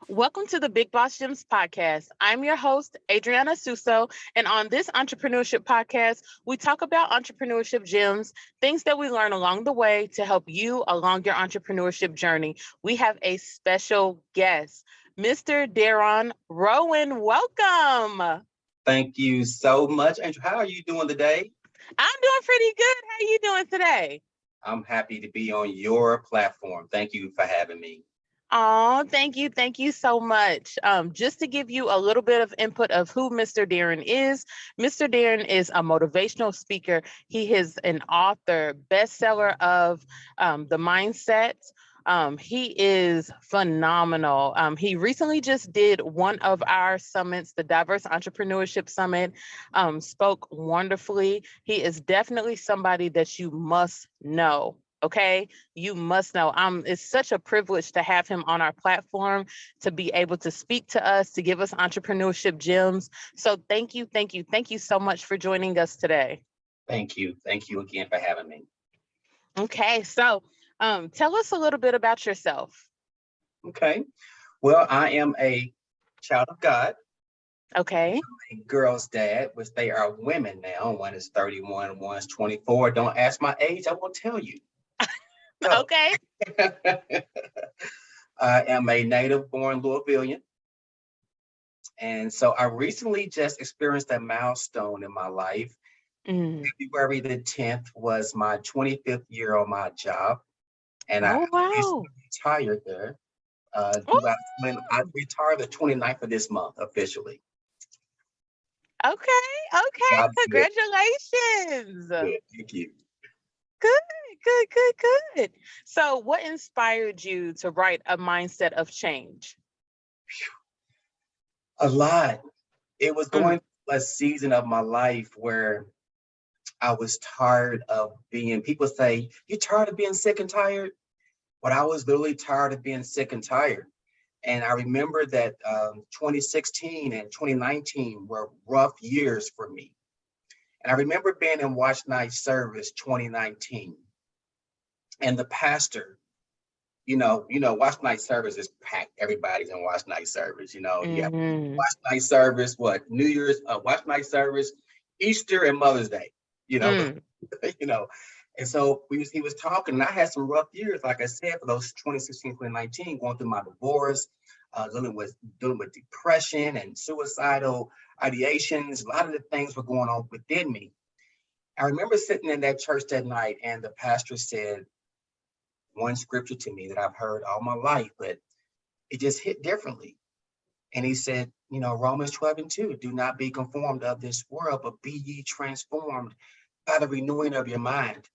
Welcome to the Big Boss Gems podcast. I'm your host, Adriana Suso, and on this entrepreneurship podcast, we talk about entrepreneurship gems, things that we learn along the way to help you along your entrepreneurship journey. We have a special guest, Mr. Derron Rowan. Welcome. Thank you so much, Angel. How are you doing today? I'm doing pretty good. How are you doing today? I'm happy to be on your platform. Thank you for having me. Oh, thank you. Thank you so much. Just to give you a little bit of input of who Mr. Derron is, Mr. Derron is a motivational speaker. He is an author, bestseller of The Mindset. He is phenomenal. He recently just did one of our summits, the Diverse Entrepreneurship Summit, spoke wonderfully. He is definitely somebody that you must know. Okay, you must know. It's such a privilege to have him on our platform, to be able to speak to us, to give us entrepreneurship gems. So thank you, thank you, thank you so much for joining us today. Thank you. Thank you again for having me. Okay, so tell us a little bit about yourself. Okay. Well, I am a child of God, Okay. a girl's dad, which they are women now. One is 31, one's 24. Don't ask my age, I won't tell you. So, Okay. I am a native born Louisvillian. And so I recently just experienced a milestone in my life. Mm. February the 10th was my 25th year on my job, and I Oh, wow. officially retired there. I Oh, retired the 29th of this month officially. okay. Okay. God is good. Congratulations. Good. Thank you. Good, good, good, good. So, what inspired you to write a mindset of change? A lot. It was Mm. going through a season of my life where I was tired of being, people say, you're tired of being sick and tired? But I was literally tired of being sick and tired. And I remember that 2016 and 2019 were rough years for me. And I remember being in Watch Night Service 2019, and the pastor, Watch Night Service is packed. Everybody's in Watch Night Service. You have Mm-hmm. Watch Night Service, what New Year's, Watch Night Service, Easter, and Mother's Day. You know, Mm. you know. And so he was talking, and I had some rough years, like I said, for those 2016, 2019, going through my divorce, dealing with depression and suicidal ideations. A lot of the things were going on within me. I remember sitting in that church that night, and the pastor said one scripture to me that I've heard all my life, but it just hit differently. And he said, Romans 12:2, do not be conformed of this world, but be ye transformed by the renewing of your mind.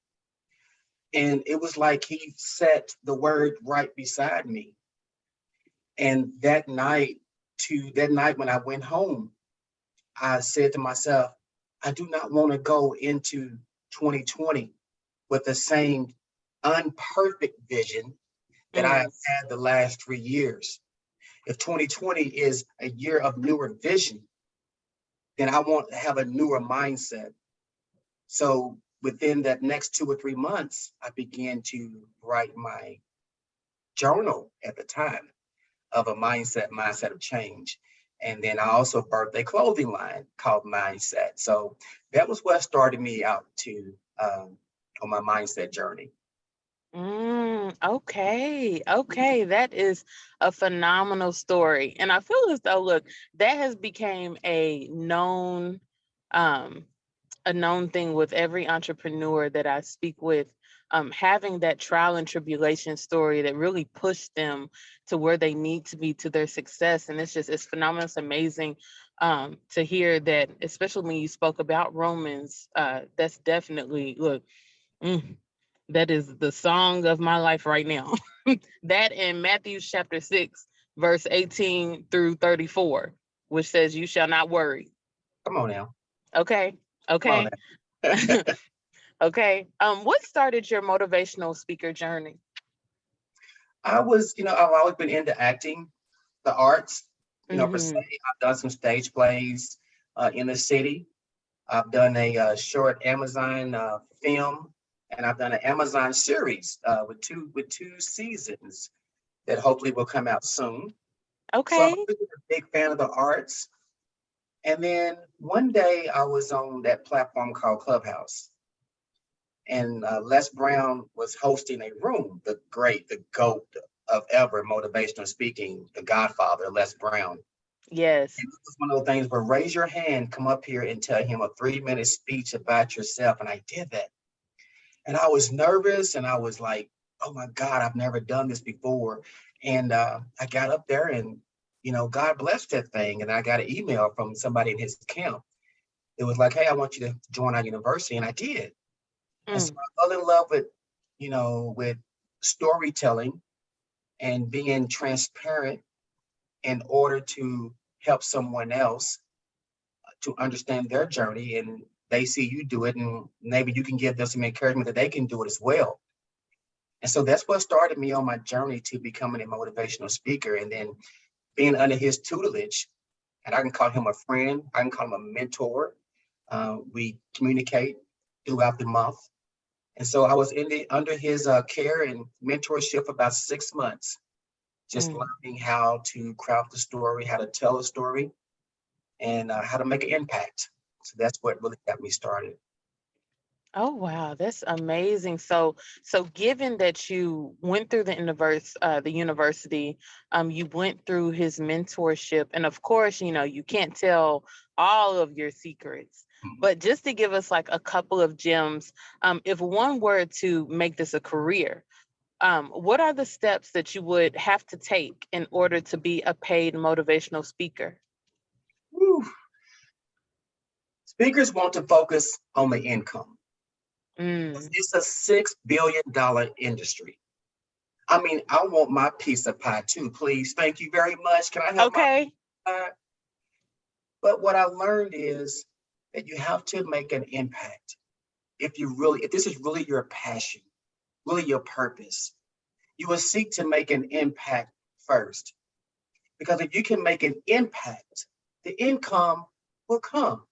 And it was like he set the word right beside me. And that night when I went home, I said to myself, I do not want to go into 2020 with the same unperfect vision that I have Mm. had the last 3 years. If 2020 is a year of newer vision, then I want to have a newer mindset. So within that next 2 or 3 months, I began to write my journal at the time of a mindset of change. And then I also birthed a clothing line called Mindset. So that was what started me out to on my mindset journey. Okay. Okay. That is a phenomenal story. And I feel as though, look, that has become um, a known thing with every entrepreneur that I speak with, having that trial and tribulation story that really pushed them to where they need to be to their success. And it's phenomenal. It's amazing to hear that, especially when you spoke about Romans. That's definitely, look, mm, that is the song of my life right now. That in Matthew chapter 6, verse 18 through 34, which says, you shall not worry. Come on now. Okay. Come on Okay. now. Okay. What started your motivational speaker journey? I've always been into acting, the arts, per se. Mm-hmm. I've done some stage plays in the city. I've done a short Amazon film, and I've done an Amazon series with two seasons that hopefully will come out soon. So I'm Okay. a big fan of the arts. And then one day I was on that platform called Clubhouse, and Les Brown was hosting a room, the GOAT of ever motivational speaking, the Godfather, Les Brown. Yes. And it was one of those things where raise your hand, come up here and tell him a 3-minute speech about yourself. And I did that. And I was nervous and I was like, oh my God, I've never done this before. And I got up there and, God blessed that thing. And I got an email from somebody in his camp. It was like, hey, I want you to join our university. And I did. And so Mm. I fell in love with storytelling and being transparent in order to help someone else to understand their journey, and they see you do it, and maybe you can give them some encouragement that they can do it as well. And so that's what started me on my journey to becoming a motivational speaker, and then being under his tutelage. And I can call him a friend, I can call him a mentor. We communicate throughout the month. And so I was under his care and mentorship for about 6 months, just Mm. learning how to craft a story, how to tell a story, and how to make an impact. So that's what really got me started. Oh wow, that's amazing. So given that you went through the university, you went through his mentorship, and of course, you can't tell all of your secrets, Mhm. but just to give us like a couple of gems, if one were to make this a career, what are the steps that you would have to take in order to be a paid motivational speaker? Whew. Speakers want to focus on the income. Mm. It's a $6 billion industry. I mean, I want my piece of pie too, please. Thank you very much. Can I have my Okay. pie? But what I learned is that you have to make an impact. If this is really your passion, really your purpose, you will seek to make an impact first. Because if you can make an impact, the income will come.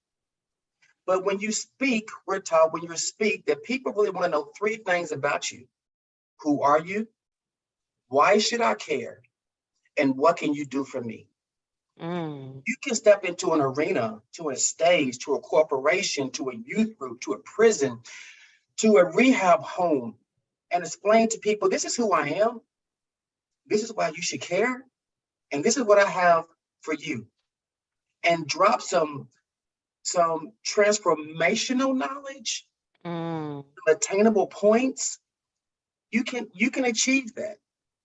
But when you speak, we're taught when you speak that people really want to know three things about you. Who are you? Why should I care? And what can you do for me? Mm. You can step into an arena, to a stage, to a corporation, to a youth group, to a prison, to a rehab home, and explain to people, this is who I am. This is why you should care. And this is what I have for you. And drop some transformational knowledge, Mm. attainable points. You can achieve that.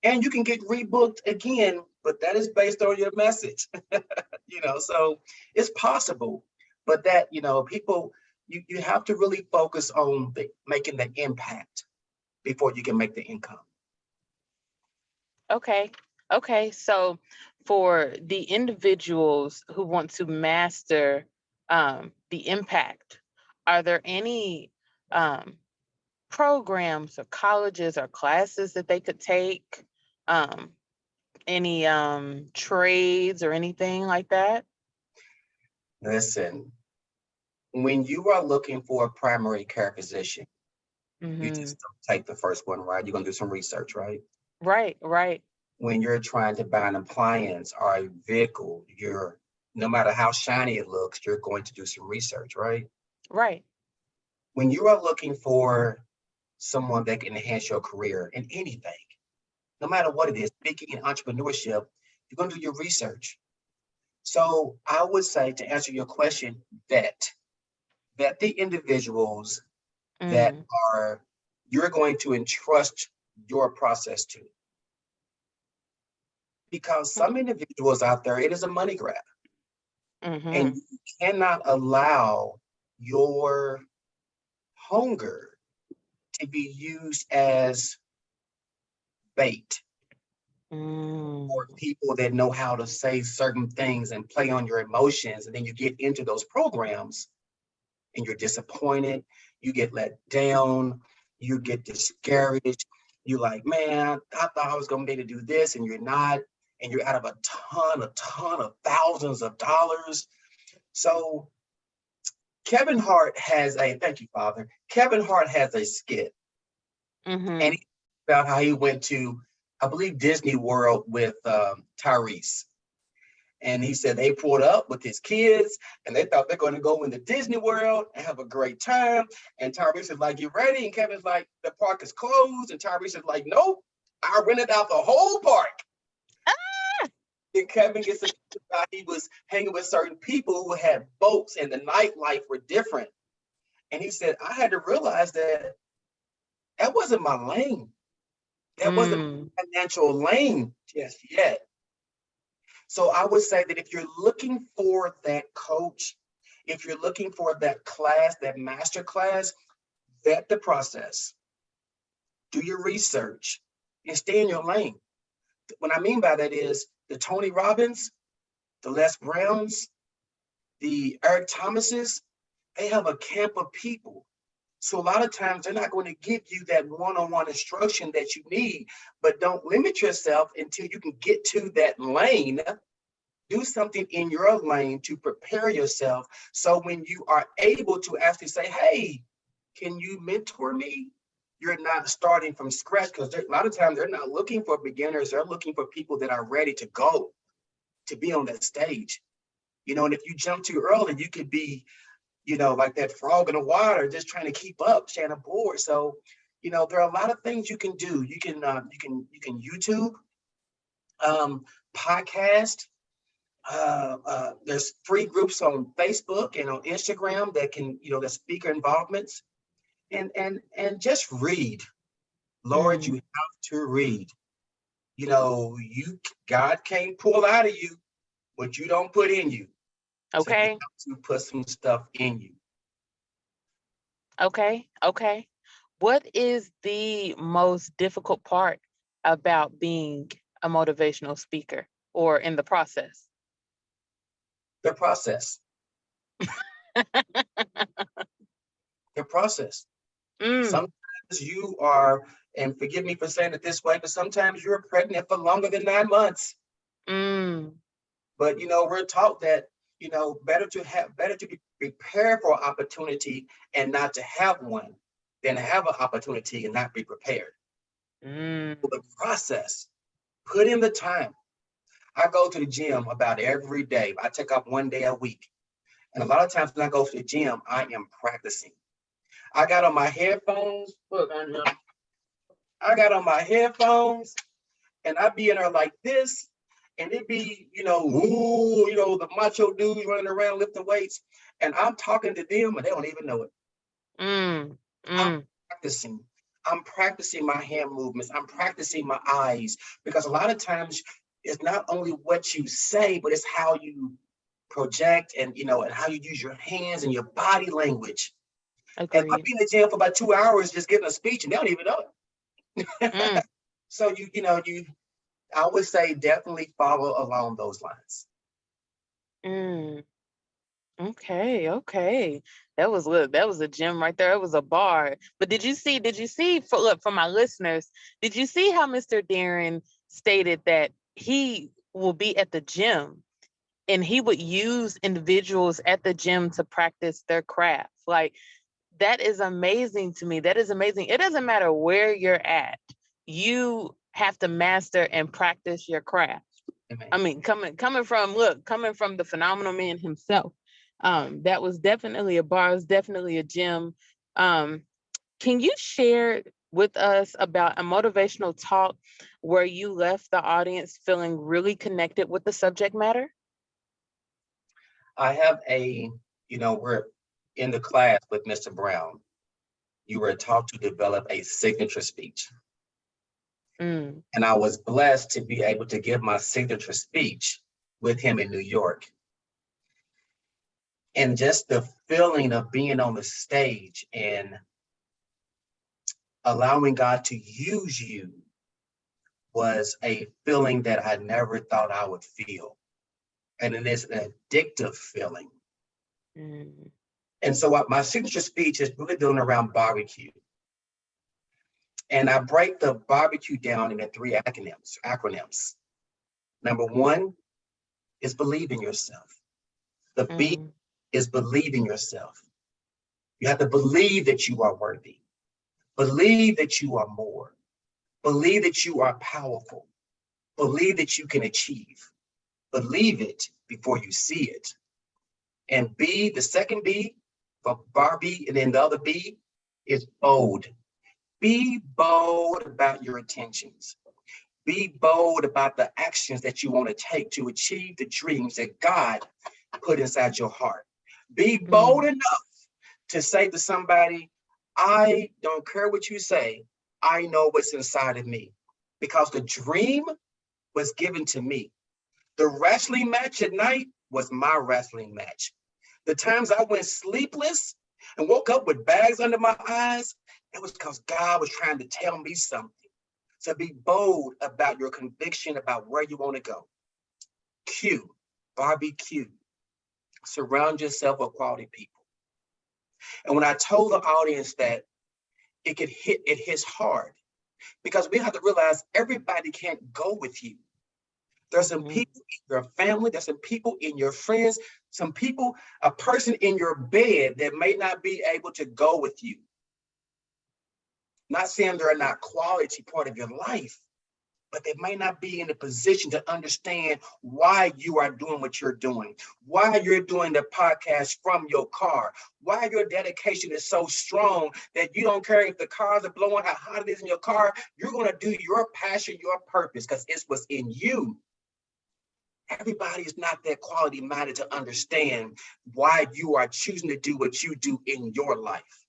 And you can get rebooked again, but that is based on your message. So it's possible. But that, people, you have to really focus on making the impact before you can make the income. Okay. Okay. So for the individuals who want to master the impact, are there any um, programs or colleges or classes that they could take? Um, any trades or anything like that? Listen, when you are looking for a primary care physician, you Hmm. just don't take the first one, right? You're going to do some research, right? Right. Right. When you're trying to buy an appliance or a vehicle, no matter how shiny it looks, you're going to do some research, right? Right. When you are looking for someone that can enhance your career in anything, no matter what it is, speaking in entrepreneurship, you're going to do your research. So I would say, to answer your question, that the individuals that Mm. are you're going to entrust your process to, because some individuals out there, it is a money grab, and Mm-hmm. you cannot allow your hunger to be used as bait for Mm. people that know how to say certain things and play on your emotions. And then you get into those programs and you're disappointed, you get let down, you get discouraged. You're like, man, I thought I was going to be able to do this, and you're not. And you're out of a ton of thousands of dollars. So thank you, Father. Kevin Hart has a skit, and Mm-hmm. he about how he went to, I believe, Disney World with Tyrese. And he said they pulled up with his kids and they thought they're going to go into Disney World and have a great time. And Tyrese is like, you ready? And Kevin's like, the park is closed. And Tyrese is like, nope, I rented out the whole park. Then Kevin gets about he was hanging with certain people who had boats and the nightlife were different. And he said, I had to realize that that wasn't my lane. That wasn't my financial lane just yet. So I would say that if you're looking for that coach, if you're looking for that class, that master class, vet the process, do your research, and stay in your lane. What I mean by that is the Tony Robbins, the Les Browns, the Eric Thomases, they have a camp of people. So a lot of times they're not going to give you that one-on-one instruction that you need, but don't limit yourself until you can get to that lane. Do something in your lane to prepare yourself. So when you are able to actually say, hey, can you mentor me? You're not starting from scratch, because a lot of times they're not looking for beginners. They're looking for people that are ready to go, to be on that stage. And if you jump too early, you could be, like that frog in the water, just trying to keep up, staying aboard. So, there are a lot of things you can do. You can YouTube, podcast. There's free groups on Facebook and on Instagram that can, the speaker involvements, and just read. Lord, you have to read. God can't pull out of you what you don't put in you. Okay. So you have to put some stuff in you. Okay. What is the most difficult part about being a motivational speaker, or in the process? The process. The process. Sometimes you are, and forgive me for saying it this way, but sometimes you're pregnant for longer than 9 months. But we're taught that better to be prepared for an opportunity and not to have one than have an opportunity and not be prepared. So the process, put in the time. I go to the gym about every day. I take off 1 day a week. And a lot of times when I go to the gym, I am practicing. I got on my headphones. Look, I got on my headphones and I be in there like this. And it be, the macho dudes running around lifting weights. And I'm talking to them and they don't even know it. I'm practicing. I'm practicing my hand movements. I'm practicing my eyes. Because a lot of times it's not only what you say, but it's how you project and, and how you use your hands and your body language. Agreed. And I've been in the gym for about 2 hours just giving a speech and they don't even know it. So, I would say definitely follow along those lines. Okay. That was a gem right there. It was a bar. But did you see for my listeners, did you see how Mr. Derron stated that he will be at the gym and he would use individuals at the gym to practice their craft? Like, that is amazing to me. That is amazing. It doesn't matter where you're at. You have to master and practice your craft. Amen. I mean, coming from the phenomenal man himself, that was definitely a bar. It was definitely a gym. Can you share with us about a motivational talk where you left the audience feeling really connected with the subject matter? I have we're in the class with Mr. Brown. You were taught to develop a signature speech. And I was blessed to be able to give my signature speech with him in New York. And just the feeling of being on the stage and allowing God to use you was a feeling that I never thought I would feel. And it is an addictive feeling. And so my signature speech is really building around barbecue. And I break the barbecue down into 3 acronyms. Number 1 is believe in yourself. The B is believe in yourself. You have to believe that you are worthy. Believe that you are more. Believe that you are powerful. Believe that you can achieve. believe it before you see it. And B, the second B for Barbie, and then the other B is bold. Be bold about your intentions. Be bold about the actions that you want to take to achieve the dreams that God put inside your heart. Be bold enough to say to somebody, I don't care what you say. I know what's inside of me, because the dream was given to me. The wrestling match at night was my wrestling match. The times I went sleepless and woke up with bags under my eyes, it was because God was trying to tell me something. So be bold about your conviction about where you want to go. Q, Barbie Q. Surround yourself with quality people. And when I told the audience that it hits hard, because we have to realize everybody can't go with you. There's some people in your family, there's some people in your friends, some people, a person in your bed that may not be able to go with you. Not saying they're not quality part of your life, but they may not be in a position to understand why you are doing what you're doing, why you're doing the podcast from your car, why your dedication is so strong that you don't care if the cars are blowing, how hot it is in your car. You're going to do your passion, your purpose, because it's what's in you. Everybody is not that quality minded to understand why you are choosing to do what you do in your life,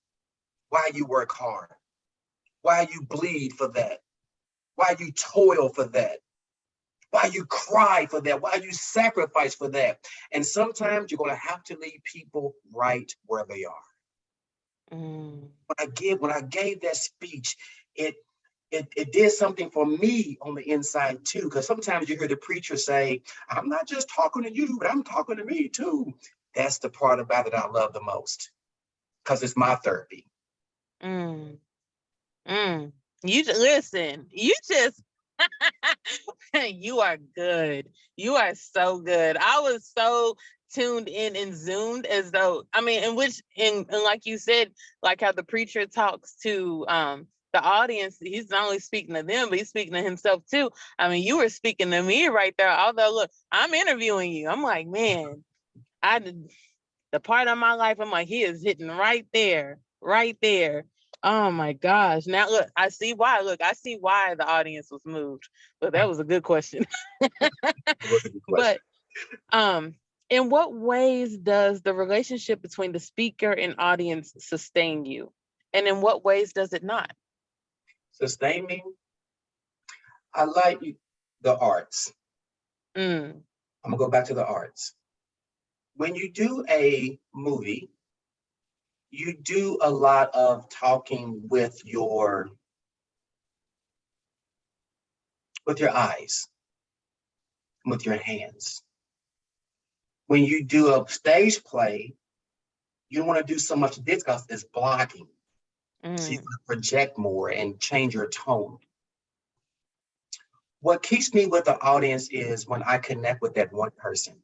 why you work hard, why you bleed for that, why you toil for that, why you cry for that, why you sacrifice for that. And sometimes you're going to have to leave people right where they are. When I gave that speech, it did something for me on the inside too, because sometimes you hear the preacher say, I'm not just talking to you, but I'm talking to me too. That's the part about it I love the most, because it's my therapy. Listen, you just, you are good. You are so good. I was so tuned in and zoomed as though, I mean, and like you said, like how the preacher talks to the audience, he's not only speaking to them, but he's speaking to himself too. I mean, you were speaking to me right there. Although, look, I'm interviewing you. I'm like, man, the part of my life, I'm like, he is hitting right there, right there. Oh my gosh. Now look, I see why. Look, I see why the audience was moved. But that was a good question. But in what ways does the relationship between the speaker and audience sustain you? And in what ways does it not? Sustain me? I like the arts. I'm gonna go back to the arts. When you do a movie, you do a lot of talking with your eyes, with your hands. When you do a stage play, you don't want to do so much of this because it's blocking. So you want to project more and change your tone. What keeps me with the audience is when I connect with that one person.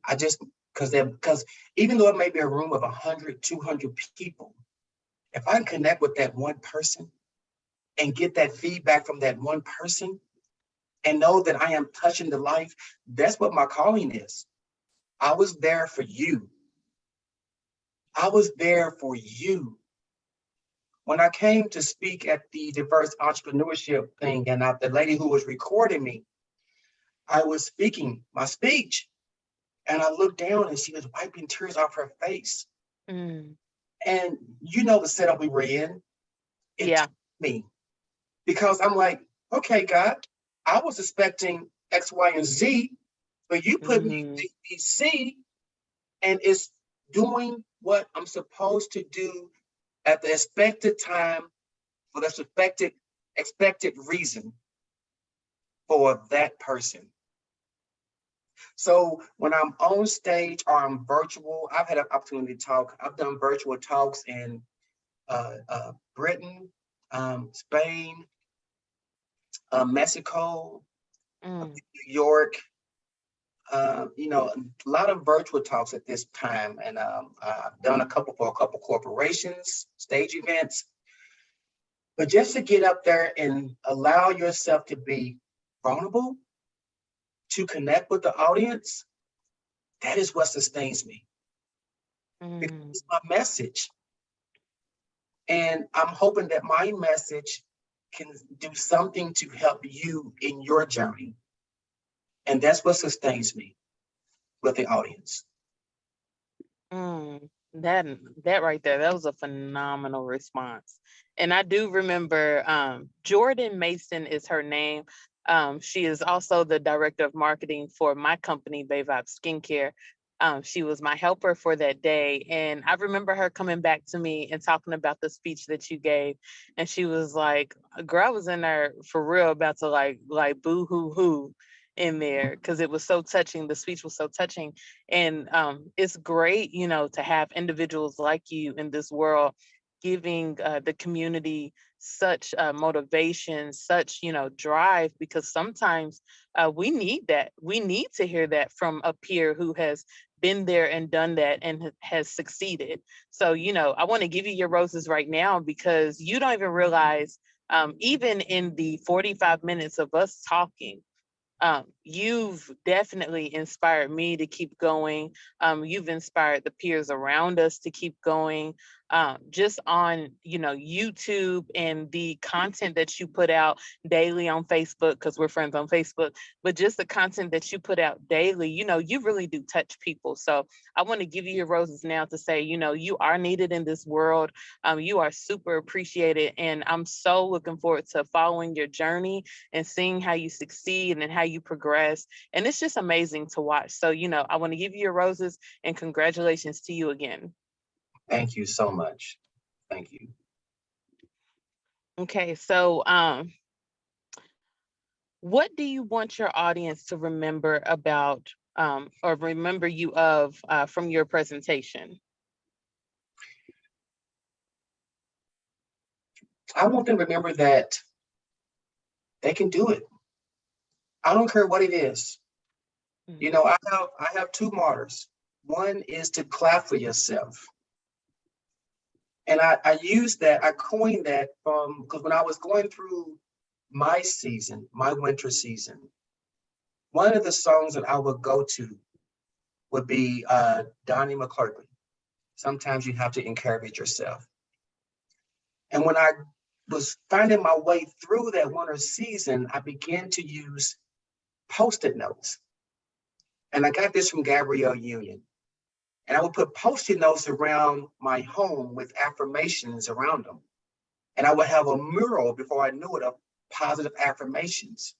I just, because even though it may be a room of 100, 200 people, if I can connect with that one person and get that feedback from that one person and know that I am touching the life, that's what my calling is. I was there for you. I was there for you. When I came to speak at the diverse entrepreneurship thing, and the lady who was recording me, I was speaking my speech, and I looked down and she was wiping tears off her face. And you know the setup we were in. It took me, because I'm like, okay, God, I was expecting X, Y, and Z, but you put me in B, C, and it's doing what I'm supposed to do at the expected time for the expected reason for that person. So when I'm on stage or I'm virtual, I've had an opportunity to talk. I've done virtual talks in Britain, Spain, Mexico, New York, a lot of virtual talks at this time. And I've done a couple for a couple corporations, stage events. But just to get up there and allow yourself to be vulnerable to connect with the audience, that is what sustains me. Because it's my message. And I'm hoping that my message can do something to help you in your journey. And that's what sustains me with the audience. That right there, that was a phenomenal response. And I do remember Jordan Mason is her name. She is also the director of marketing for my company, Bay Vibe Skincare. She was my helper for that day. And I remember her coming back to me and talking about the speech that you gave. And she was like, girl, I was in there for real about to like boo hoo hoo in there because it was so touching. The speech was so touching. And it's great, to have individuals like you in this world giving the community such motivation, such, drive, because sometimes we need that. We need to hear that from a peer who has been there and done that and has succeeded. So, I want to give you your roses right now because you don't even realize, even in the 45 minutes of us talking, you've definitely inspired me to keep going. You've inspired the peers around us to keep going. Just on, YouTube and the content that you put out daily on Facebook, because we're friends on Facebook, but just the content that you put out daily, you really do touch people. So I want to give you your roses now to say, you are needed in this world. You are super appreciated. And I'm so looking forward to following your journey and seeing how you succeed and how you progress. And it's just amazing to watch. So, I want to give you your roses and congratulations to you again. Thank you so much. Thank you. Okay, so what do you want your audience to remember about or remember you of from your presentation? I want them to remember that they can do it. I don't care what it is. I have two mottos. One is to clap for yourself. And I use that, I coined that because when I was going through my season, my winter season, one of the songs that I would go to would be Donnie McClurkin. Sometimes you have to encourage yourself. And when I was finding my way through that winter season, I began to use Post-it notes. And I got this from Gabrielle Union. And I would put Post-it notes around my home with affirmations around them. And I would have a mural before I knew it of positive affirmations.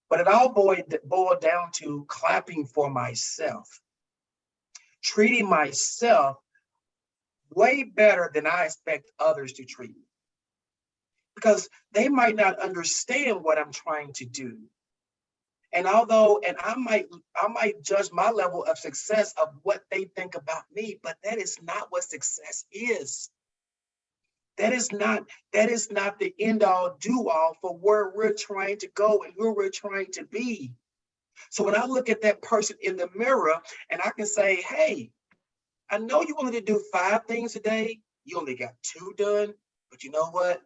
But it all boiled down to clapping for myself, treating myself way better than I expect others to treat me. Because they might not understand what I'm trying to do. And I might judge my level of success of what they think about me, but that is not what success is. That is not the end all do all for where we're trying to go and who we're trying to be. So when I look at that person in the mirror and I can say, hey, I know you wanted to do 5 things a day. You only got 2 done, but you know what?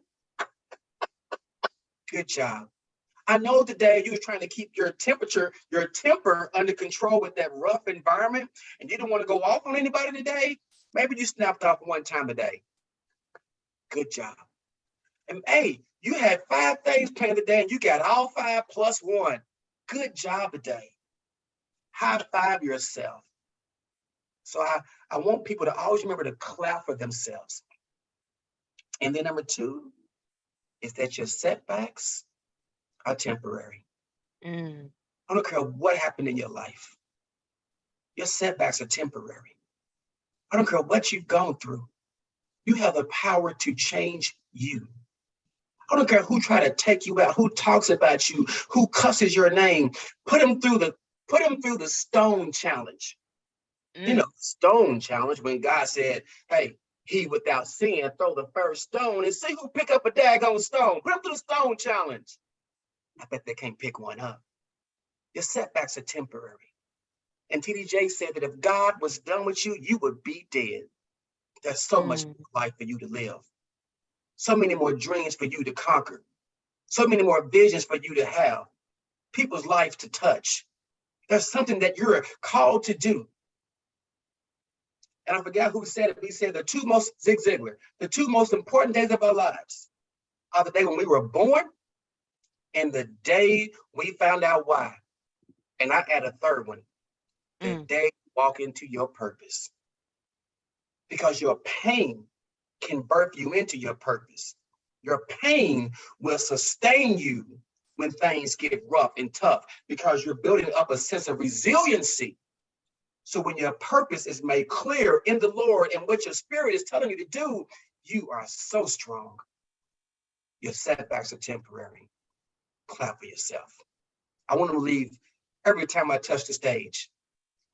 Good job. I know today you were trying to keep your temper under control with that rough environment, and you didn't want to go off on anybody today. Maybe you snapped off 1 time a day. Good job. And hey, you had 5 things planned today, and you got all 5 plus 1. Good job today. High five yourself. So I want people to always remember to clap for themselves. And then number 2 is that your setbacks are temporary. I don't care what happened in your life. Your setbacks are temporary. I don't care what you've gone through. You have the power to change you. I don't care who try to take you out, who talks about you, who cusses your name. Put them through the stone challenge. Stone challenge when God said, hey, he without sin throw the first stone and see who pick up a daggone stone. Put them through the stone challenge. I bet they can't pick one up. Your setbacks are temporary. And TDJ said that if God was done with you, you would be dead. There's so much life for you to live. So many more dreams for you to conquer. So many more visions for you to have. People's life to touch. There's something that you're called to do. And I forgot who said it, but he said Zig Ziglar, the two most important days of our lives are the day when we were born and the day we found out why. And I add a third one, the day you walk into your purpose. Because your pain can birth you into your purpose. Your pain will sustain you when things get rough and tough, because you're building up a sense of resiliency. So when your purpose is made clear in the Lord and what your spirit is telling you to do, you are so strong. Your setbacks are temporary. Clap for yourself. I want to believe every time I touch the stage,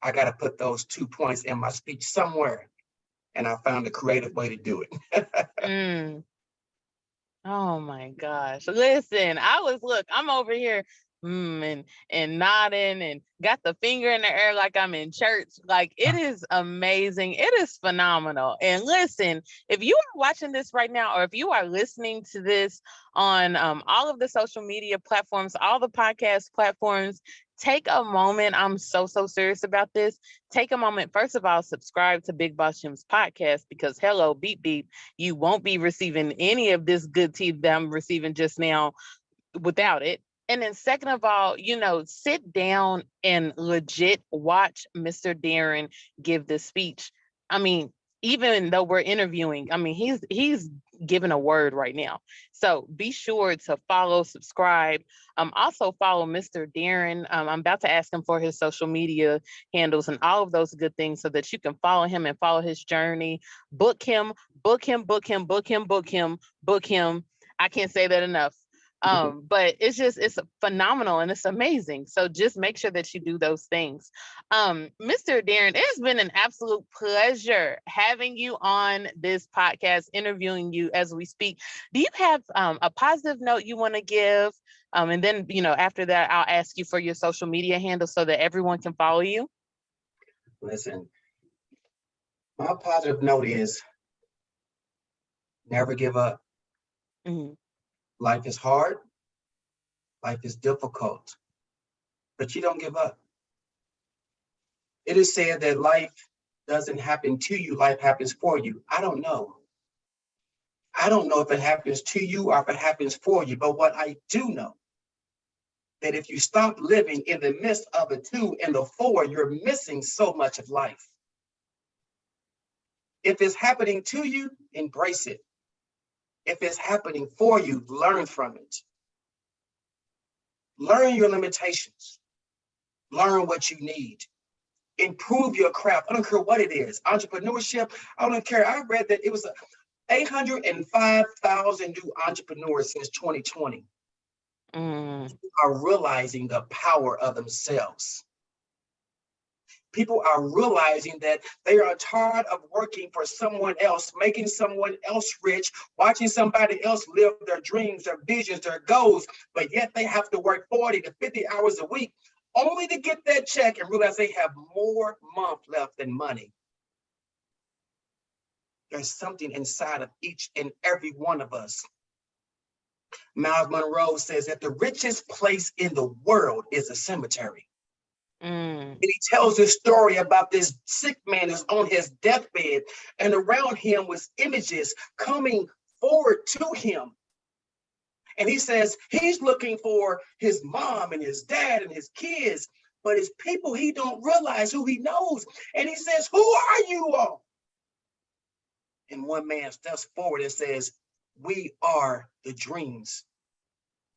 I got to put those 2 points in my speech somewhere. And I found a creative way to do it. Oh my gosh. Listen, I'm over here and nodding and got the finger in the air like I'm in church. Like, it is amazing. It is phenomenal. And listen, if you are watching this right now, or if you are listening to this on all of the social media platforms, all the podcast platforms, take a moment. I'm so serious about this. Take a moment. First of all, subscribe to Big Boss Jim's podcast, because hello, beep, beep, you won't be receiving any of this good tea that I'm receiving just now without it. And then second of all, sit down and legit watch Mr. Derron give this speech. I mean, even though we're interviewing, I mean, he's giving a word right now. So be sure to follow, subscribe. Also follow Mr. Derron. I'm about to ask him for his social media handles and all of those good things so that you can follow him and follow his journey. Book him. I can't say that enough. But it's phenomenal and it's amazing. So just make sure that you do those things. Mr. Derron, it has been an absolute pleasure having you on this podcast, interviewing you as we speak. Do you have a positive note you want to give? And then, after that, I'll ask you for your social media handle so that everyone can follow you. Listen, my positive note is never give up. Mm-hmm. Life is hard. Life is difficult, but you don't give up. It is said that life doesn't happen to you, life happens for you. I don't know. I don't know if it happens to you or if it happens for you, but what I do know, that if you stop living in the midst of the 2 and the 4, you're missing so much of life. If it's happening to you, embrace it. If it's happening for you, learn from it. Learn your limitations. Learn what you need. Improve your craft. I don't care what it is. Entrepreneurship, I don't care. I read that it was 805,000 new entrepreneurs since 2020. Are realizing the power of themselves. People are realizing that they are tired of working for someone else, making someone else rich, watching somebody else live their dreams, their visions, their goals, but yet they have to work 40 to 50 hours a week only to get that check and realize they have more month left than money. There's something inside of each and every one of us. Miles Monroe says that the richest place in the world is a cemetery. And he tells this story about this sick man who's on his deathbed, and around him was images coming forward to him. And he says he's looking for his mom and his dad and his kids, but it's people he don't realize who he knows. And he says, "Who are you all?" And one man steps forward and says, "We are the dreams,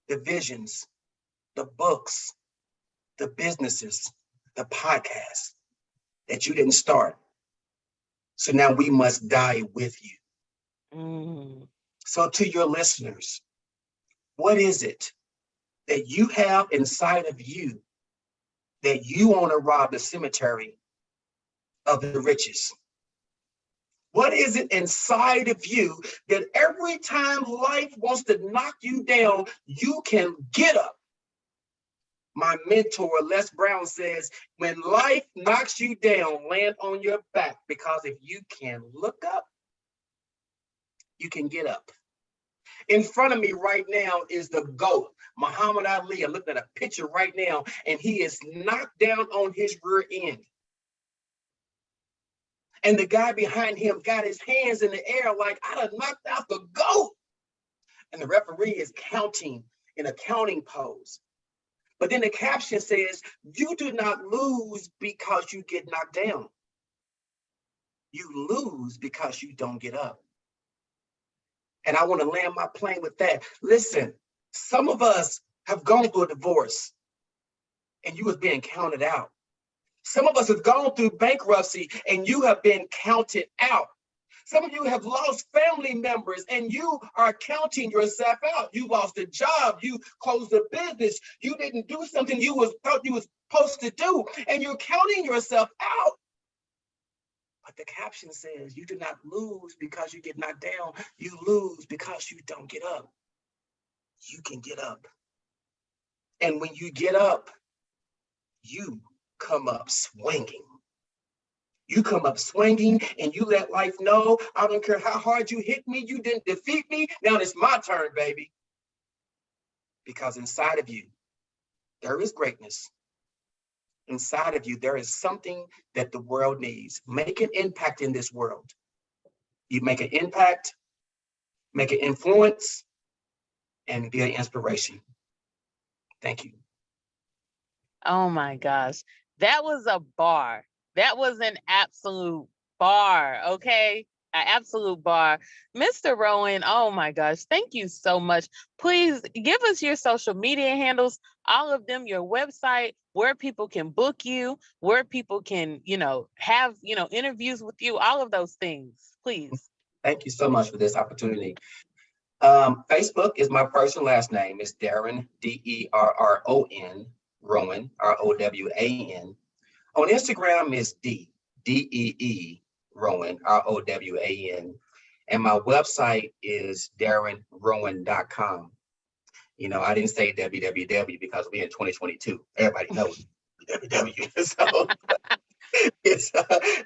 the visions, the books, the businesses, the podcasts that you didn't start. So now we must die with you." So to your listeners, what is it that you have inside of you that you want to rob the cemetery of the riches? What is it inside of you that every time life wants to knock you down, you can get up? My mentor, Les Brown, says, when life knocks you down, land on your back, because if you can look up, you can get up. In front of me right now is the GOAT, Muhammad Ali. I'm looking at a picture right now, and he is knocked down on his rear end. And the guy behind him got his hands in the air like, I done knocked out the GOAT. And the referee is counting in a counting pose. But then the caption says, you do not lose because you get knocked down. You lose because you don't get up. And I want to land my plane with that. Listen, some of us have gone through a divorce and you was being counted out. Some of us have gone through bankruptcy and you have been counted out. Some of you have lost family members and you are counting yourself out. You lost a job, you closed a business, you didn't do something you thought you was supposed to do, and you're counting yourself out. But the caption says, you do not lose because you get knocked down. You lose because you don't get up. You can get up. And when you get up, you come up swinging. You come up swinging and you let life know, I don't care how hard you hit me, you didn't defeat me. Now it's my turn, baby. Because inside of you, there is greatness. Inside of you, there is something that the world needs. Make an impact in this world. You make an impact, make an influence, and be an inspiration. Thank you. Oh my gosh. That was a bar. That was an absolute bar. Okay. An absolute bar. Mr. Rowan, oh my gosh. Thank you so much. Please give us your social media handles, all of them, your website, where people can book you, where people can, have, interviews with you, all of those things, please. Thank you so much for this opportunity. Facebook is my first and last name. It's Derron, Derron, Rowan, Rowan. On Instagram is Dee Rowan, Rowan. And my website is DerronRowan.com. I didn't say www because we're in 2022. Everybody knows www. So it's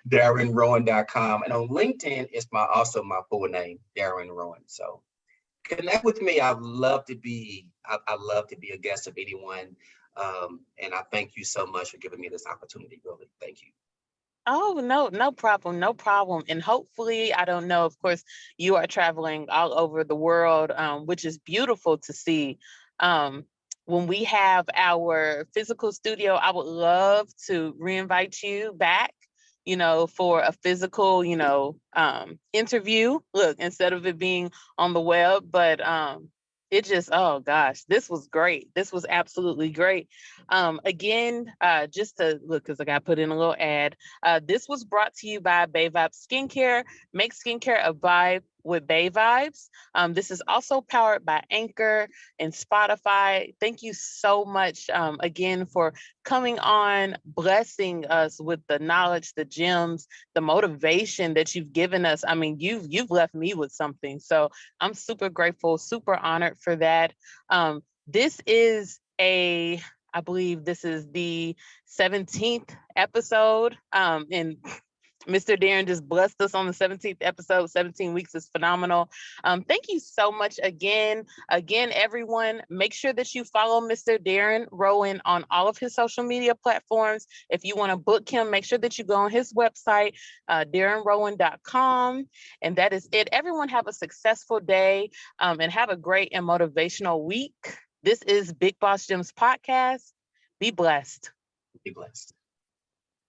DerronRowan.com. And on LinkedIn, it's also my full name, Derron Rowan. So connect with me. I love to be a guest of anyone. And I thank you so much for giving me this opportunity. Really, thank you. Oh, no problem. No problem. And hopefully, I don't know, of course, you are traveling all over the world, which is beautiful to see. When we have our physical studio, I would love to reinvite you back, for a physical, interview. Look, instead of it being on the web, but it just, oh gosh, this was great. This was absolutely great. Again, just to look, because I got to put in a little ad. This was brought to you by Bay Vibes Skincare. Make skincare a vibe with Bay Vibes. This is also powered by Anchor and Spotify. Thank you so much again for coming on, blessing us with the knowledge, the gems, the motivation that you've given us. I mean, you've left me with something. So I'm super grateful, super honored for that. This is I believe this is the 17th episode. And Mr. Derron just blessed us on the 17th episode. 17 weeks is phenomenal. Thank you so much again. Again, everyone, make sure that you follow Mr. Derron Rowan on all of his social media platforms. If you want to book him, make sure that you go on his website, DerronRowan.com. And that is it. Everyone have a successful day and have a great and motivational week. This is Big Boss Gems Podcast. Be blessed. Be blessed.